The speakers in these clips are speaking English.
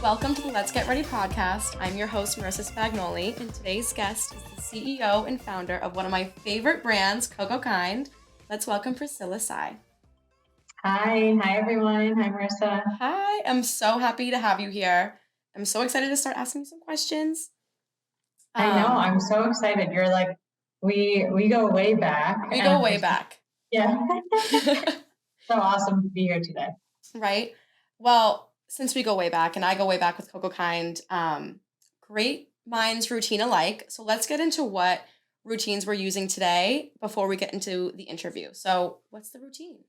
Welcome to the Let's Get Ready podcast. I'm your host, Marissa Spagnoli, and today's guest is the CEO and founder of one of my favorite brands, Cocokind. Let's welcome Priscilla Tsai. Hi everyone. Hi, Marissa. Hi, I'm so happy to have you here. I'm so excited to start asking you some questions. I know, I'm so excited. You're like, we go way back. We go way back. Yeah. So awesome to be here today. Right? Well, since we go way back, and I go way back with Cocokind, great minds routine alike. So let's get into what routines we're using today before we get into the interview. So what's the routine?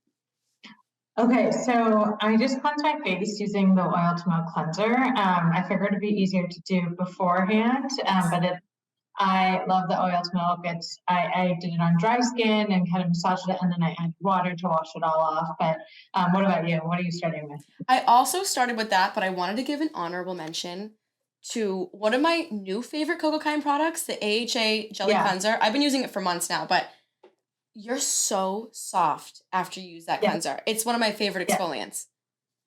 Okay, so I just cleanse my face using the oil to milk cleanser. I figured it'd be easier to do beforehand, but I love the oil to milk. I did it on dry skin and kind of massaged it, and then I added water to wash it all off. But what about you? What are you starting with? I also started with that, but I wanted to give an honorable mention to one of my new favorite Cocokind products, the AHA Jelly Cleanser. I've been using it for months now, but you're so soft after you use that cleanser. It's one of my favorite exfoliants.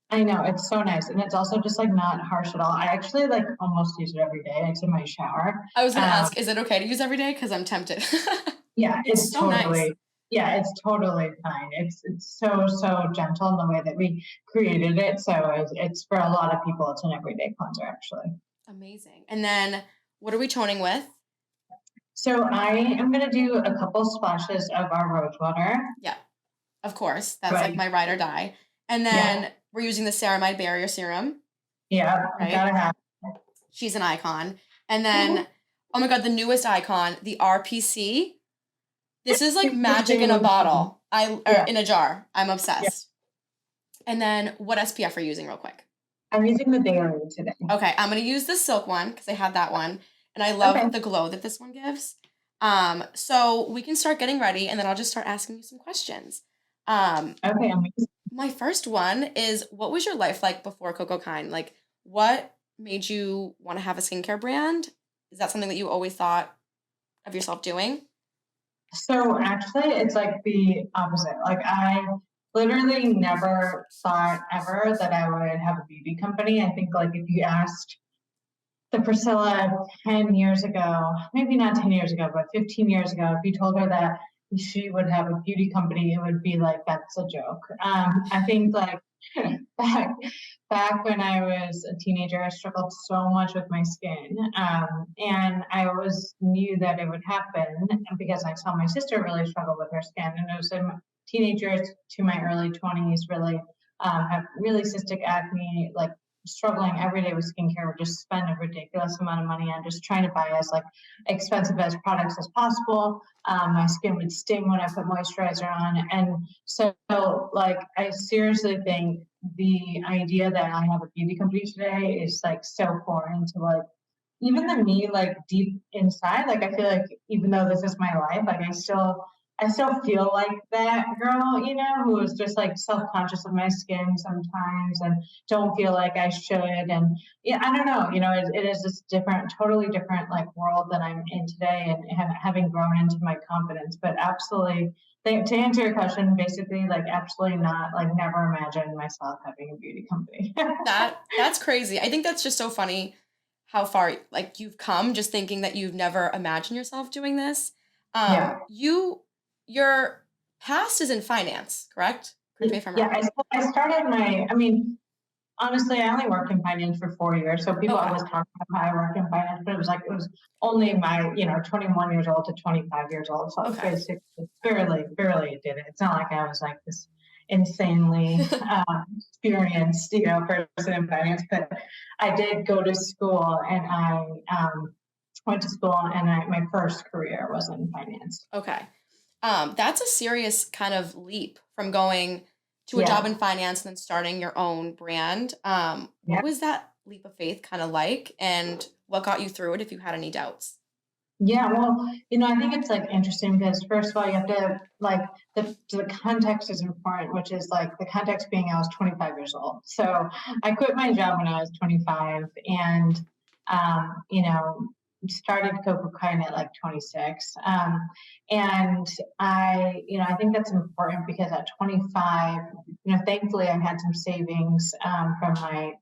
I know, it's so nice. And it's also just like not harsh at all. I actually like almost use it every day. It's in my shower. I was going to ask, is it okay to use every day? Because I'm tempted. Yeah, it's so totally nice. Yeah, it's totally fine. It's so gentle in the way that we created it. So it's for a lot of people, it's an everyday cleanser actually. Amazing. And then what are we toning with? So I am going to do a couple splashes of our rose water. Yeah, of course. That's like my ride or die. And then we're using the Ceramide Barrier Serum. Yeah, right? Gotta have it. She's an icon. And then, oh my God, the newest icon, the RPC. This is like magic in a bottle. In a jar. I'm obsessed. Yeah. And then what SPF are you using real quick? I'm using the Daily today. Okay, I'm going to use the Silk one because I had that one. And I love the glow that this one gives. So we can start getting ready, and then I'll just start asking you some questions. Okay, amazing. My first one is, what was your life like before Cocokind? Like, what made you want to have a skincare brand? Is that something that you always thought of yourself doing? So actually, it's like the opposite. Like I literally never thought ever that I would have a beauty company. I think like if you asked the Priscilla 10 years ago, maybe not 10 years ago, but 15 years ago, if you told her that she would have a beauty company, it would be like, that's a joke. I think like back when I was a teenager, I struggled so much with my skin. And I always knew that it would happen because I saw my sister really struggle with her skin. And it was in teenagers to my early 20s really have really cystic acne, like struggling every day with skincare, would just spend a ridiculous amount of money on just trying to buy as like expensive as products as possible. My skin would sting when I put moisturizer on. And so like, I seriously think the idea that I have a beauty company today is like so foreign to like, even the me like deep inside. Like, I feel like even though this is my life, like I still feel like that girl, you know, who is just like self-conscious of my skin sometimes and don't feel like I should. And yeah, I don't know, you know, it is this totally different like world that I'm in today, and having grown into my confidence. But absolutely, to answer your question, basically like absolutely not, like never imagined myself having a beauty company. That's crazy. I think that's just so funny how far like you've come, just thinking that you've never imagined yourself doing this. Your past is in finance, correct? Correct me if I'm wrong. Yeah, I started honestly, I only worked in finance for 4 years. So people always talk about how I work in finance, but it was only my, 21 years old to 25 years old. So basically barely did it. It's not like I was like this insanely experienced, person in finance, but I did go to school, and I went to school, and my first career was in finance. Okay. That's a serious kind of leap from going to a job in finance and then starting your own brand. What was that leap of faith kind of like, and what got you through it if you had any doubts? Yeah, well, I think it's like interesting because first of all, you have to like the context is important, which is like the context being I was 25 years old. So I quit my job when I was 25, and started Cocokind at like 26. And I think that's important because at 25, thankfully I had some savings from my,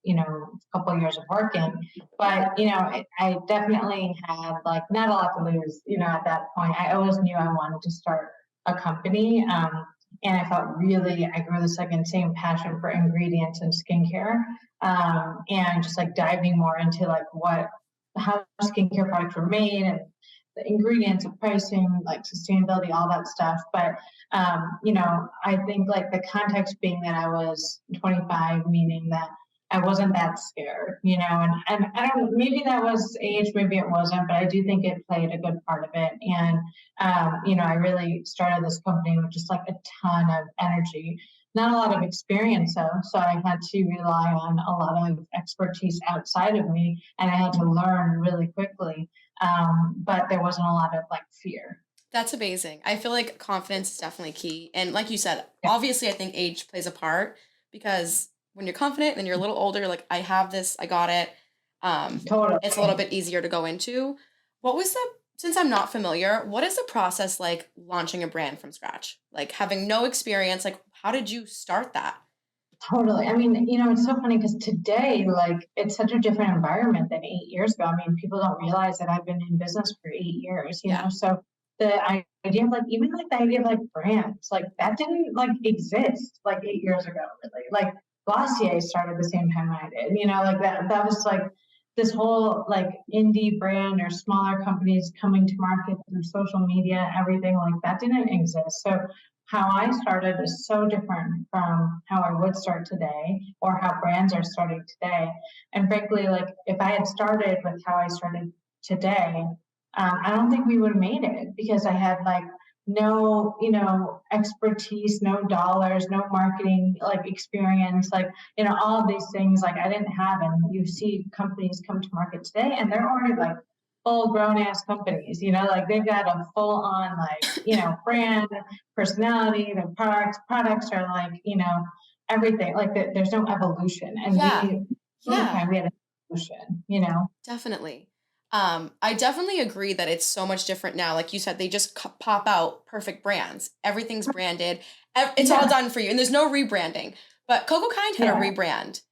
couple of years of working. But, I definitely had like not a lot to lose, at that point. I always knew I wanted to start a company. And I felt I grew this like insane passion for ingredients and skincare. And just like diving more into like how skincare products were made and the ingredients and pricing, like sustainability, all that stuff. But I think like the context being that I was 25, meaning that I wasn't that scared, and I don't, maybe that was age, maybe it wasn't, but I do think it played a good part of it. And, I really started this company with just like a ton of energy, not a lot of experience though. So I had to rely on a lot of expertise outside of me and I had to learn really quickly. But there wasn't a lot of like fear. That's amazing. I feel like confidence is definitely key. And like you said, Yeah. obviously I think age plays a part because when you're confident and you're a little older, you're like, I have this, I got it. Totally. It's a little bit easier to go into. Since I'm not familiar, what is the process like launching a brand from scratch? Like having no experience, like how did you start that? Totally. I mean, it's so funny because today, like, it's such a different environment than 8 years ago. I mean, people don't realize that I've been in business for 8 years, Yeah. So the idea of like, even like the idea of like brands, like that didn't like exist like 8 years ago, really. Like Glossier started the same time I did, like that was like this whole like indie brand or smaller companies coming to market through social media, everything like that didn't exist. So how I started is so different from how I would start today or how brands are starting today. And frankly, like if I had started with how I started today, I don't think we would have made it because I had like no, expertise, no dollars, no marketing like experience, like, all of these things like I didn't have. And you see companies come to market today and they're already like full grown ass companies, like they've got a full on like, brand, personality, their products are like, everything. Like there's no evolution. And Yeah. we Yeah. we had an evolution, Definitely. I definitely agree that it's so much different now. Like you said, they just pop out perfect brands. Everything's branded. It's all Yeah. done for you, and there's no rebranding. But Cocokind had a Yeah. rebrand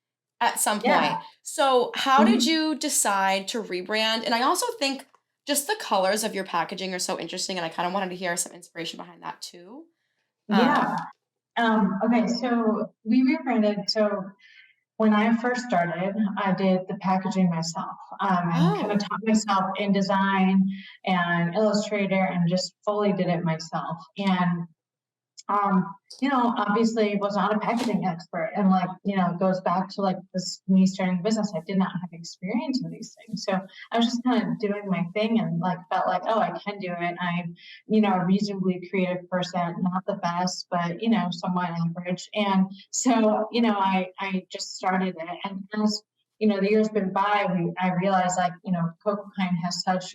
at some Yeah. point. So how did Mhm. you decide to rebrand? And I also think just the colors of your packaging are so interesting, and I kind of wanted to hear some inspiration behind that too. Yeah. Okay, so we rebranded. So when I first started, I did the packaging myself and kind of Oh, taught myself InDesign and Illustrator and just fully did it myself. And obviously was not a packaging expert. And like, it goes back to like this me starting the business. I did not have experience in these things. So I was just kind of doing my thing and like felt like, oh, I can do it. I'm, a reasonably creative person, not the best, but somewhat average. And so, I just started it. And as the years been by, I realized like, Cocokind has such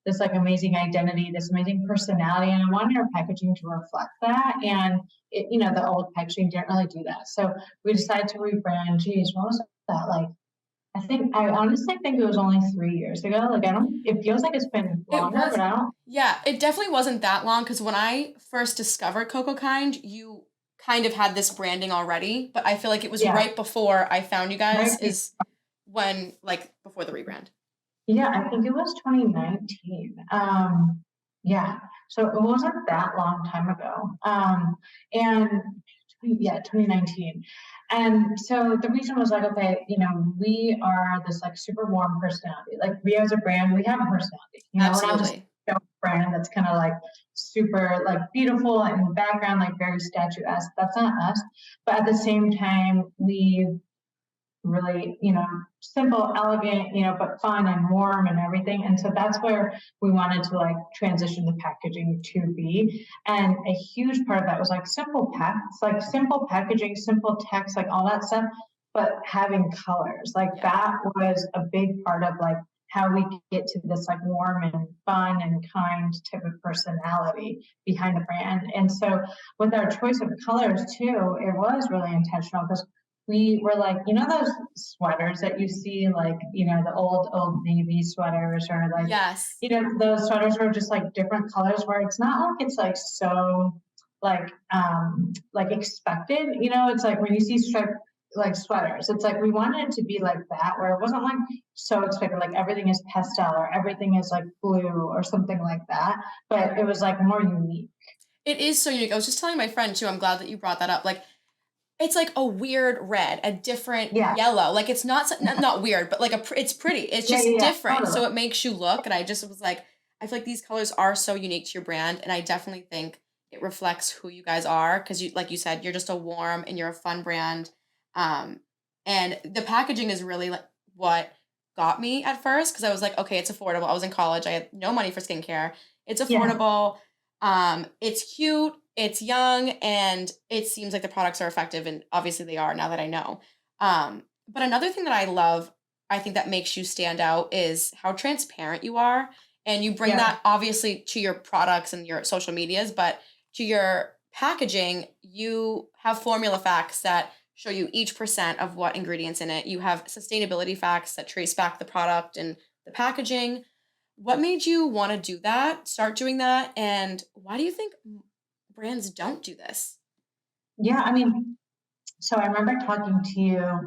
this like amazing identity, this amazing personality, and I wanted our packaging to reflect that. And the old packaging didn't really do that. So we decided to rebrand. Geez, what was that like? I honestly think it was only 3 years ago. Like it feels like it's been it longer, was. but I don't. Yeah, it definitely wasn't that long because when I first discovered Cocokind, you kind of had this branding already, but I feel like it was Yeah, right before I found you guys right. is when like before the rebrand. Yeah, I think it was 2019. Yeah, so it wasn't that long time ago. And yeah, 2019. And so the reason was like, okay, we are this like super warm personality. Like we as a brand, we have a personality. We're not just Absolutely. a brand that's kind of like super like beautiful and in the background, like very statuesque. That's not us. But at the same time, we really, simple, elegant, but fun and warm and everything. And so that's where we wanted to like transition the packaging to be. And a huge part of that was like simple packs, like simple packaging, simple text, like all that stuff, but having colors. Like Yeah. that was a big part of like how we get to this like warm and fun and kind type of personality behind the brand. And so with our choice of colors too, it was really intentional because we were like, you know, those sweaters that you see, like, you know, the old Navy sweaters, or like, Yes. you know, those sweaters were just like different colors where it's not like it's like so like expected, you know, it's like when you see striped like sweaters, it's like we wanted it to be like that, where it wasn't like so expected, like everything is pastel or everything is like blue or something like that, but it was like more unique. It is so unique. I was just telling my friend too, I'm glad that you brought that up. Like, it's like a weird red, a different Yeah, yellow. Like it's not weird, but like it's pretty. It's yeah, just yeah, different. totally. So it makes you look. And I just was like, I feel like these colors are so unique to your brand, and I definitely think it reflects who you guys are because you, like you said, you're just a warm and you're a fun brand. Um, and the packaging is really like what got me at first because I was like, okay, it's affordable. I was in college. I had no money for skincare. It's Yeah, affordable. It's cute, it's young, and it seems like the products are effective, and obviously they are now that I know. But another thing that I love, I think that makes you stand out is how transparent you are. And you bring yeah, that obviously to your products and your social medias, but to your packaging, you have formula facts that show you each percent of what ingredients in it. You have sustainability facts that trace back the product and the packaging. What made you wanna do that, start doing that, and why do you think brands don't do this? yeah. I mean, so I remember talking to you,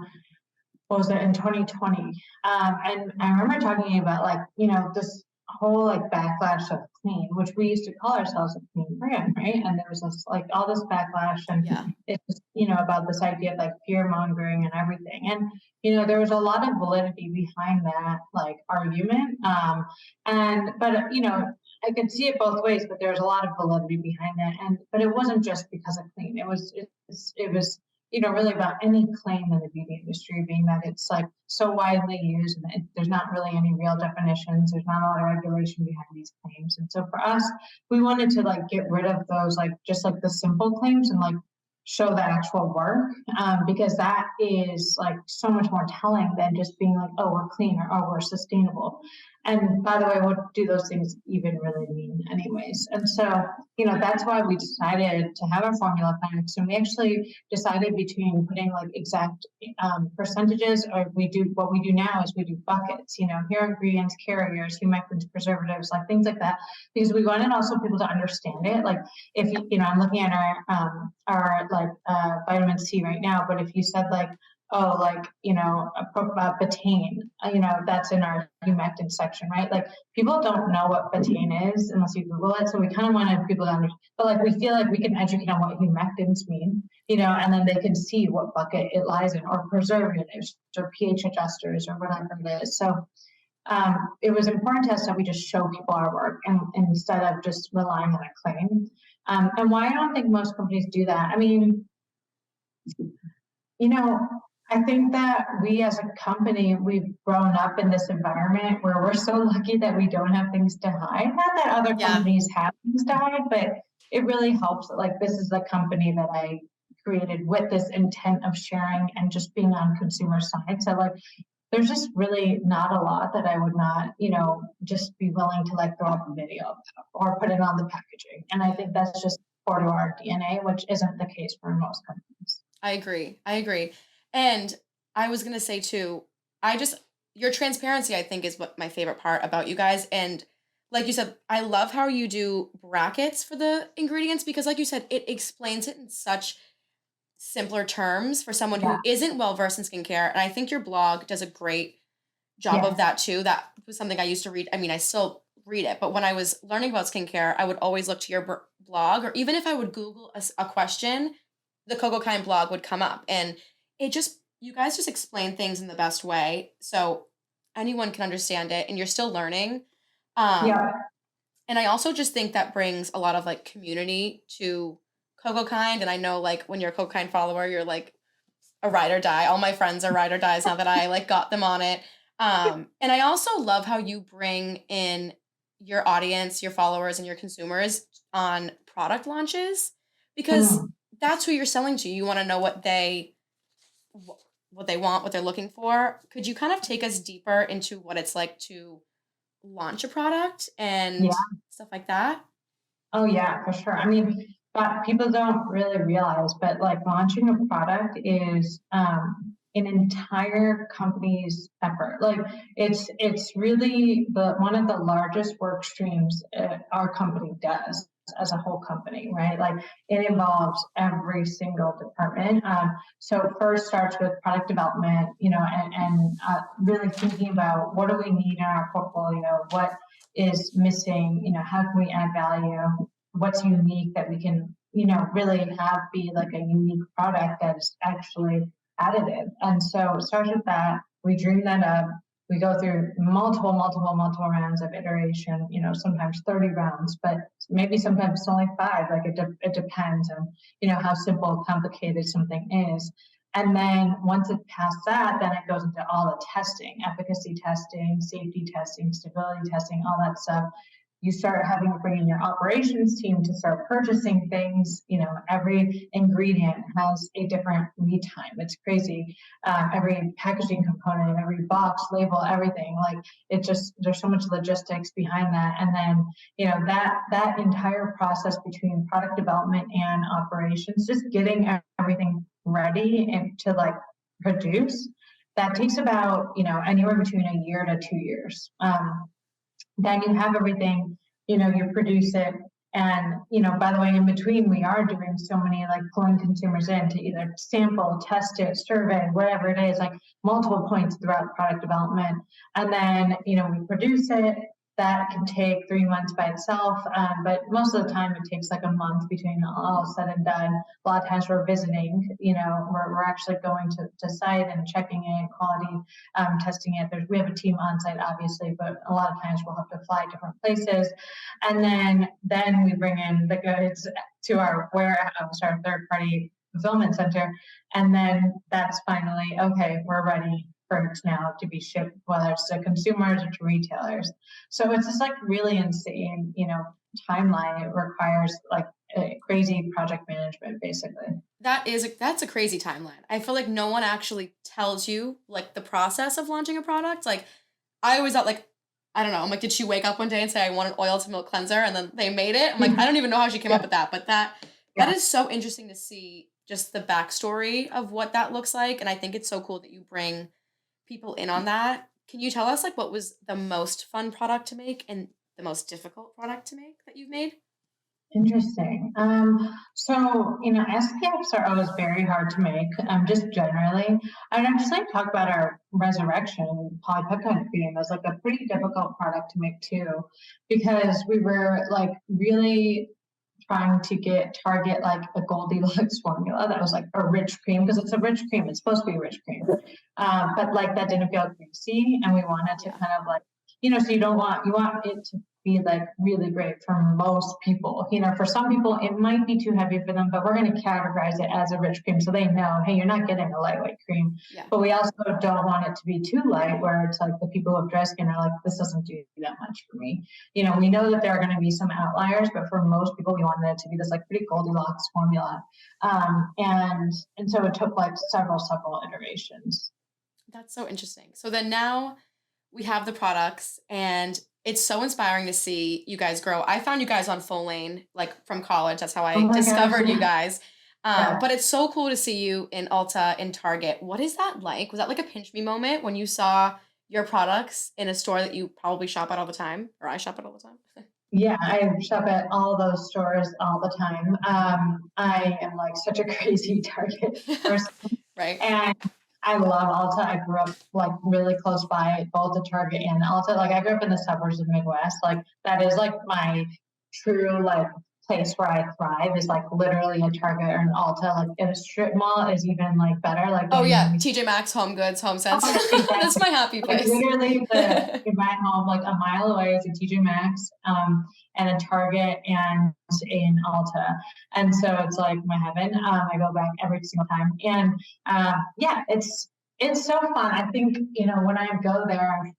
what was it, in 2020? And I remember talking to you about like, you know, this whole like backlash of clean, which we used to call ourselves a clean brand, right? And there was this like all this backlash, and Yeah. it's just, you know, about this idea of like fear mongering and everything. And, you know, there was a lot of validity behind that like argument. And, but, you know, I could see it both ways, but there was a lot of validity behind that. And, but it wasn't just because of clean. It was, you know, really about any claim in the beauty industry being that it's like so widely used, and there's not really any real definitions. There's not a lot of regulation behind these claims. And so for us, we wanted to like get rid of those, like just like the simple claims, and like show the actual work, because that is like so much more telling than just being like, oh, we're clean, or oh, we're sustainable. And by the way, what do those things even really mean anyways? And so, you know, that's why we decided to have a formula facts, and we actually decided between putting like exact percentages, or we do what we do now is we do buckets, you know, here are ingredients, carriers, humectants, preservatives, like things like that, because we wanted also people to understand it. Like if you know, I'm looking at our like vitamin C right now, but if you said like, oh, like, you know, betaine, you know, that's in our humectant section, right? Like people don't know what betaine is unless you Google it. So we kind of wanted people to understand, but like we feel like we can educate on what humectants mean, you know, and then they can see what bucket it lies in, or preservatives, or pH adjusters, or whatever it is. So it was important to us that we just show people our work, and instead of just relying on a claim. And why I don't think most companies do that. I mean, you know, I think that we as a company, we've grown up in this environment where we're so lucky that we don't have things to hide. Not that other Yeah. companies have things to hide, but it really helps that like this is the company that I created with this intent of sharing and just being on consumer side. So like there's just really not a lot that I would not, you know, just be willing to like throw up a video about or put it on the packaging. And I think that's just core to our DNA, which isn't the case for most companies. I agree. I agree. And I was gonna say too, I just your transparency, I think, is what my favorite part about you guys. And like you said, I love how you do brackets for the ingredients because, like you said, it explains it in such simpler terms for someone Yeah, who isn't well versed in skincare. And I think your blog does a great job of yeah, that too. That was something I used to read. I mean, I still read it, but when I was learning about skincare, I would always look to your blog, or even if I would Google a question, the Cocokind blog would come up, and it just you guys just explain things in the best way, so anyone can understand it, and you're still learning. Um, yeah. and I also just think that brings a lot of like community to Cocokind, and I know like when you're a Cocokind follower, you're like a ride or die. All my friends are ride or dies now that I like got them on it. And I also love how you bring in your audience, your followers, and your consumers on product launches because Mm. that's who you're selling to. You want to know what they want, what they're looking for. Could you kind of take us deeper into what it's like to launch a product and Yeah. stuff like that? Oh, yeah, for sure. I mean, But people don't really realize, but like launching a product is an entire company's effort. Like it's really the one of the largest work streams our company does as a whole company, right? Like it involves every single department. So first starts with product development, and really thinking about what do we need in our portfolio, what is missing, how can we add value, what's unique that we can, really have be like a unique product that is actually additive. And so it starts with that. We dream that up. We go through multiple rounds of iteration, sometimes 30 rounds, but maybe sometimes it's only 5. Like it depends on, how simple, complicated something is. And then once it's past that, then it goes into all the testing, efficacy testing, safety testing, stability testing, all that stuff. You start having to bring in your operations team to start purchasing things. Every ingredient has a different lead time. It's crazy. Every packaging component, every box, label, everything. Like it just, there's so much logistics behind that. And then, that entire process between product development and operations, just getting everything ready and to like produce, that takes about, anywhere between a year to 2 years. Then you have everything, you produce it. And, by the way, in between, we are doing so many, like pulling consumers in to either sample, test it, survey, whatever it is, like multiple points throughout product development. And then, we produce it. That can take 3 months by itself, but most of the time it takes like a month between all said and done. A lot of times we're visiting, we're actually going to site and checking in, quality, testing it. We have a team on site, obviously, but a lot of times we'll have to fly different places. And then we bring in the goods to our warehouse, our third-party fulfillment center. And then that's finally, okay, we're ready for it now to be shipped, whether it's to consumers or to retailers. So it's just like really insane, timeline. It requires like a crazy project management, basically. That's a crazy timeline. I feel like no one actually tells you like the process of launching a product. Like I always thought like, I don't know, I'm like, did she wake up one day and say I want an oil to milk cleanser and then they made it? I'm like, I don't even know how she came up with that, but that is so interesting to see just the backstory of what that looks like. And I think it's so cool that you bring people in on that. Can you tell us like what was the most fun product to make and the most difficult product to make that you've made? Interesting. So, SPFs are always very hard to make, just generally. And I'd just like to talk about our resurrection polypeptide cream as like a pretty difficult product to make too, because we were like really trying to target like a Goldilocks formula that was like a rich cream, because it's a rich cream. It's supposed to be a rich cream, but like that didn't feel greasy, and we wanted to kind of like, so you want it to be like really great for most people. For some people it might be too heavy for them, but we're going to categorize it as a rich cream so they know, hey, you're not getting a lightweight cream. Yeah. But we also don't want it to be too light where it's like the people who have dry skin are like, this doesn't do that much for me. We know that there are going to be some outliers, but for most people we wanted it to be this like pretty Goldilocks formula. And so it took like several iterations. That's so interesting. So then now we have the products and it's so inspiring to see you guys grow. I found you guys on Full Lane, like from college. That's how I discovered you guys. But it's so cool to see you in Ulta, in Target. What is that like? Was that like a pinch me moment when you saw your products in a store that you probably shop at all the time? Or I shop at all the time? Yeah, I shop at all those stores all the time. I am like such a crazy Target person. Right. And I love Ulta. I grew up like really close by both the Target and Ulta. Like I grew up in the suburbs of the Midwest. Like that is like my true like place where I thrive, is like literally a Target or an Ulta. Like in a strip mall is even like better. Like oh yeah, TJ Maxx, Home Goods, Home Sense. Exactly. That's my happy place. Like literally in my home, like a mile away is a TJ Maxx, and a Target and in Ulta. And so it's like my heaven. I go back every single time. And yeah, it's so fun. I think, when I go there,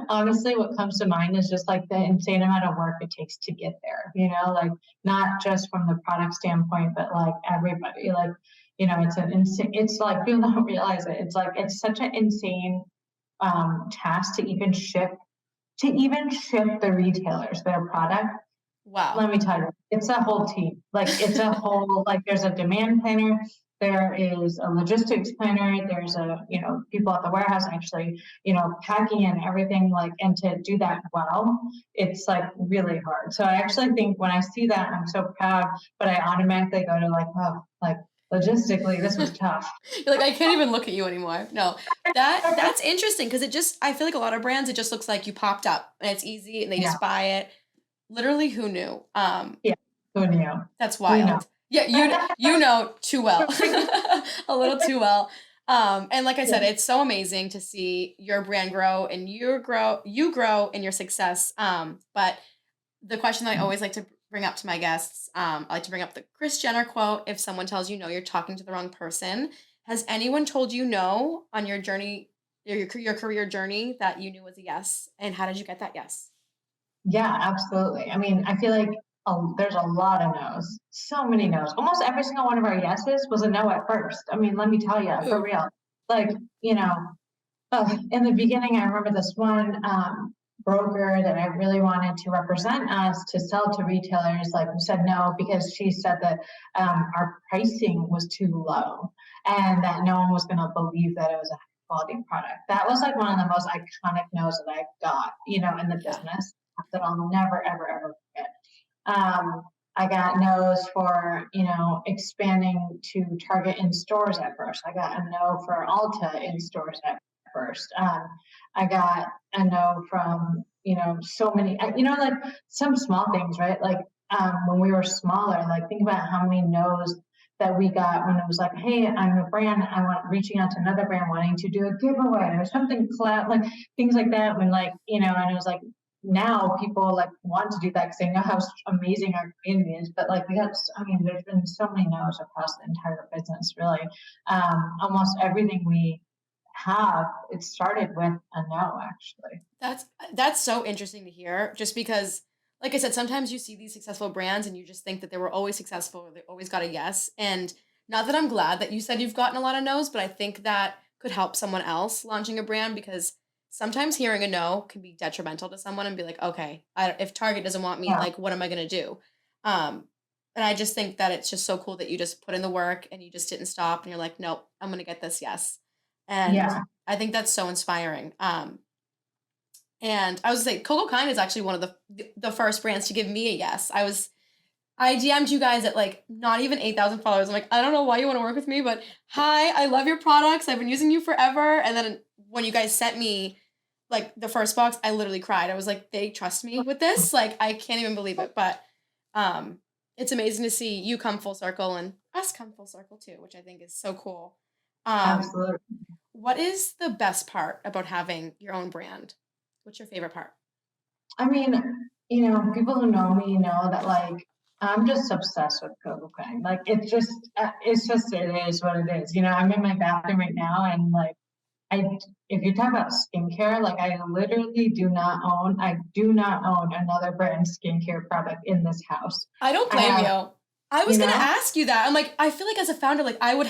honestly, what comes to mind is just like the insane amount of work it takes to get there, like not just from the product standpoint, but like everybody, like, it's like people don't realize it. It's like, it's such an insane task to even ship the retailers their product. Wow. Let me tell you, it's a whole team. Like it's a whole, like there's a demand planner, there is a logistics planner, there's a, people at the warehouse actually, packing and everything, like, and to do that well, it's like really hard. So I actually think when I see that, I'm so proud, but I automatically go to like, oh, like logistically, this was tough. You're like, I can't even look at you anymore. No, that's interesting because I feel like a lot of brands, it just looks like you popped up and it's easy and they Yeah, just buy it. Literally, who knew? yeah. Who knew? That's We know. wild. Yeah, you know too well, a little too well. And like I said, it's so amazing to see your brand grow and you grow in your success. But the question I always like to bring up to my guests, I like to bring up the Kris Jenner quote: "If someone tells you no, you're talking to the wrong person." Has anyone told you no on your journey, your career journey that you knew was a yes? And how did you get that yes? Yeah, absolutely. I mean, I feel like there's a lot of no's, so many no's. Almost every single one of our yeses was a no at first. I mean, let me tell you, for Ooh, real. Like, in the beginning, I remember this one broker that I really wanted to represent us to sell to retailers, like said no because she said that our pricing was too low and that no one was going to believe that it was a quality product. That was like one of the most iconic no's that I got, in the yeah. business that I'll never, ever, ever forget. I got no's for, expanding to Target in stores at first. I got a no for Ulta in stores at first. I got a no from, so many, like some small things, right? Like when we were smaller, like think about how many no's that we got when it was like, hey, I'm a brand, I want reaching out to another brand wanting to do a giveaway or something, like things like that. When like, and it was like, now people like want to do that because they know how amazing our community is. But like I mean, there's been so many no's across the entire business, really. Almost everything we have, it started with a no, actually. That's so interesting to hear just because like I said, sometimes you see these successful brands and you just think that they were always successful or they always got a yes. And not that I'm glad that you said you've gotten a lot of no's, but I think that could help someone else launching a brand because sometimes hearing a no can be detrimental to someone and be like, okay, if Target doesn't want me, Yeah, like, what am I going to do? Um, and I just think that it's just so cool that you just put in the work and you just didn't stop and you're like, nope, I'm going to get this yes. And yeah, I think that's so inspiring. And I was gonna say, Cocokind is actually one of the first brands to give me a yes. I DM'd you guys at like not even 8,000 followers. I'm like, I don't know why you want to work with me, but hi, I love your products. I've been using you forever. And then when you guys sent me like the first box, I literally cried. I was like, they trust me with this. Like I can't even believe it. But um, it's amazing to see you come full circle and us come full circle too, which I think is so cool. Um, absolutely. what is the best part about having your own brand? What's your favorite part? I mean, people who know me know that like I'm just obsessed with Cocokind. Like it is what it is. I'm in my bathroom right now and like I, if you talk about skincare, like I do not own another brand skincare product in this house. I don't I blame have, you. I was you gonna know, ask you that. I'm like, I feel like as a founder, like I would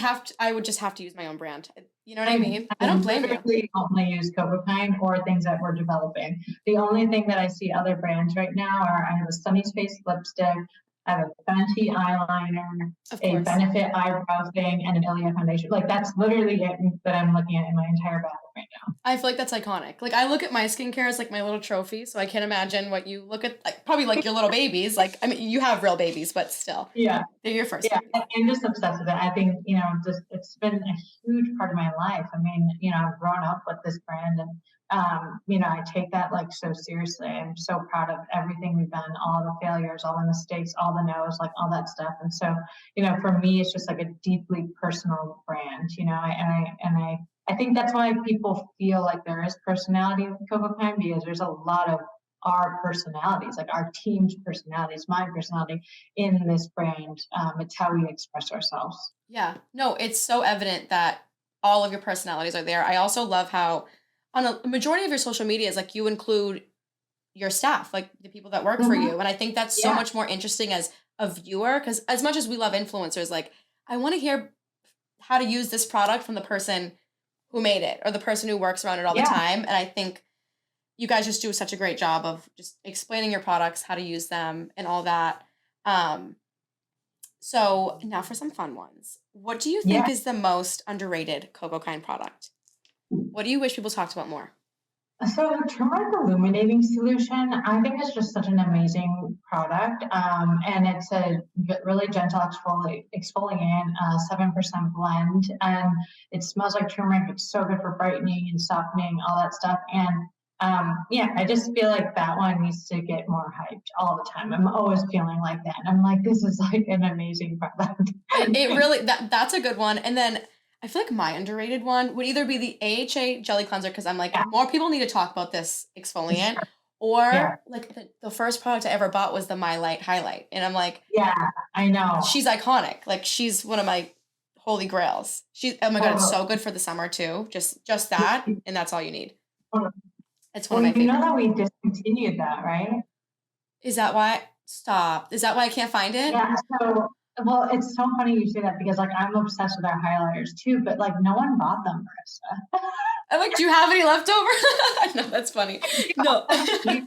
just have to use my own brand. You know what I I, mean? I I don't blame you. literally only use Cocokind or things that we're developing. The only thing that I see other brands right now are I have a Sunny Space lipstick, I have a Fenty eyeliner, Of a course. Benefit eyebrow thing, and an Ilia foundation. Like that's literally it that I'm looking at in my entire bathroom right now. I feel like that's iconic. Like I look at my skincare as like my little trophy, so I can't imagine what you look at like probably like your little babies. Like I mean you have real babies, but still. Yeah. They're your first Yeah, babies. I'm just obsessed with it. I think, just it's been a huge part of my life. I mean, I've grown up with this brand and I take that like so seriously. I'm so proud of everything we've done, all the failures, all the mistakes, all the no's, like all that stuff. And so, for me, it's just like a deeply personal brand, I think that's why people feel like there is personality with Cocokind because there's a lot of our personalities, like our team's personalities, my personality in this brand. It's how we express ourselves. Yeah. No, it's so evident that all of your personalities are there. I also love how on a majority of your social media is like you include your staff, like the people that work for Mhm. you. And I think that's so Yeah, much more interesting as a viewer because as much as we love influencers, like I want to hear how to use this product from the person who made it or the person who works around it all the yeah, time. And I think you guys just do such a great job of just explaining your products, how to use them, and all that. Um, so now for some fun ones. What do you think Yeah. is the most underrated Cocokind product? What do you wish people talked about more? So turmeric illuminating solution, I think is just such an amazing product. And it's a really gentle exfoliant, 7% blend, and it smells like turmeric. It's so good for brightening and softening, all that stuff. And yeah, I just feel like that one needs to get more hyped all the time. I'm always feeling like that. I'm like, this is like an amazing product. It really that's a good one. And then I feel like my underrated one would either be the AHA jelly cleanser because I'm like Yeah, more people need to talk about this exfoliant, sure. Yeah, or like the first product I ever bought was the My Light highlight, and I'm like yeah, I know. she's iconic. Like she's one of my holy grails. She oh my god, it's Totally. so good for the summer too. Just that, and that's all you need. It's one of Well, my you know favorites. that we discontinued that, right? Is that why? Stop. Is that why I can't find it? Yeah, so, well, it's so funny you say that because like I'm obsessed with our highlighters too, but like no one bought them, Marissa. I'm like, do you have any left over? No, that's funny. No. Like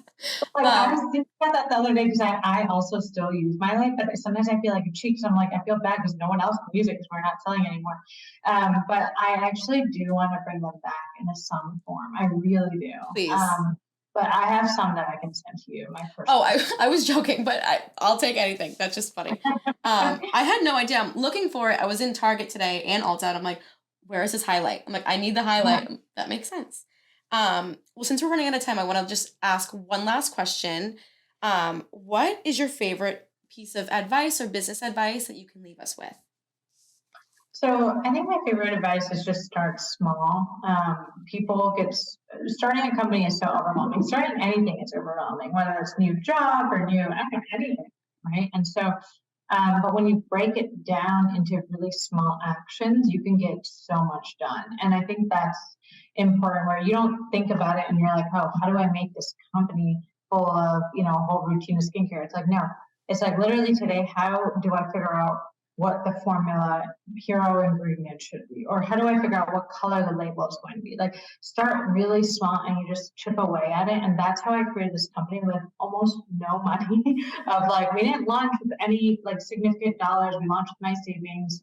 I was um, thinking about that the other day because I also still use my light, but sometimes I feel like a cheat. So I'm like, I feel bad because no one else can use it because we're not selling anymore. But I actually do want to bring them back in some form. I really do. please. But I have some that I can send to you, my Oh, personal. I was joking, but I'll take anything. That's just funny. I had no idea. I'm looking for it. I was in Target today and Ulta, and I'm like, where is this highlight? I'm like, I need the Yeah. highlight. That makes sense. Well, since we're running out of time, I want to just ask one last question. What is your favorite piece of advice or business advice that you can leave us with? So I think my favorite advice is just start small. People starting a company is so overwhelming. Starting anything is overwhelming, whether it's new job or new, I don't know, anything, right? And so, but when you break it down into really small actions, you can get so much done. And I think that's important where you don't think about it and you're like, oh, how do I make this company full of, a whole routine of skincare? It's like, no, it's like literally today, how do I figure out what the formula hero ingredient should be, or how do I figure out what color the label is going to be? Like start really small and you just chip away at it. And that's how I created this company with almost no money. Of like we didn't launch with any like significant dollars. We launched with my savings.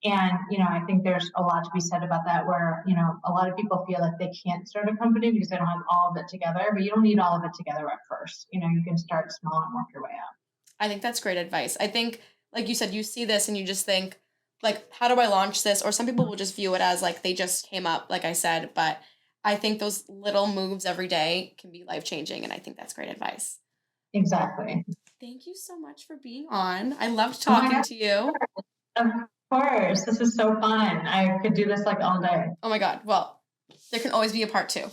And I think there's a lot to be said about that. Where a lot of people feel like they can't start a company because they don't have all of it together. But you don't need all of it together at first. You can start small and work your way up. I think that's great advice. I think, like you said, you see this and you just think, like, how do I launch this? Or some people will just view it as like they just came up, like I said. But I think those little moves every day can be life changing. And I think that's great advice. Exactly. Thank you so much for being on. I loved Oh my talking God. to you. Of course, this is so fun. I could do this like all day. Oh my God. Well, there can always be a part two.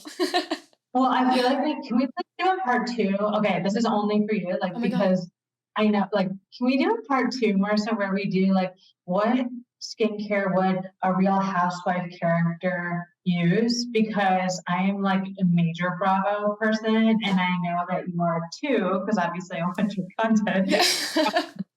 Well, I feel like can we like do a part two? Okay, this is only for you, like Oh my God. because I know, like, can we do a part two, Marissa, where we do like what skincare would a Real Housewife character use? Because I am like a major Bravo person, and I know that you are too, because obviously I watch your content. Yeah.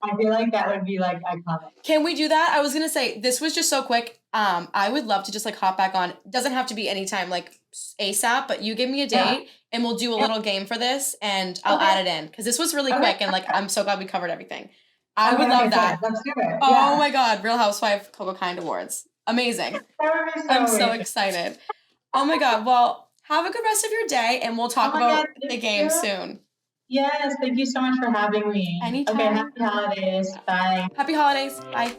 I feel like that would be like iconic. Can we do that? I was gonna say this was just so quick. I would love to just like hop back on. Doesn't have to be anytime like ASAP, but you give me a Yeah. date and we'll do a Yeah. little game for this and I'll Okay. add it in because this was really Okay. quick and like I'm so glad we covered everything. I Okay. would love Okay. Good. that. Let's do it. Oh Yeah. my God, Real Housewife Cocokind Awards. Amazing. That would be so I'm so amazing. excited. Oh my God. Well, have a good rest of your day and we'll Oh talk my God. about the Thank game you. soon. Yes. Thank you so much for having me. Okay. Anytime. Happy holidays. Bye. Happy holidays. Bye.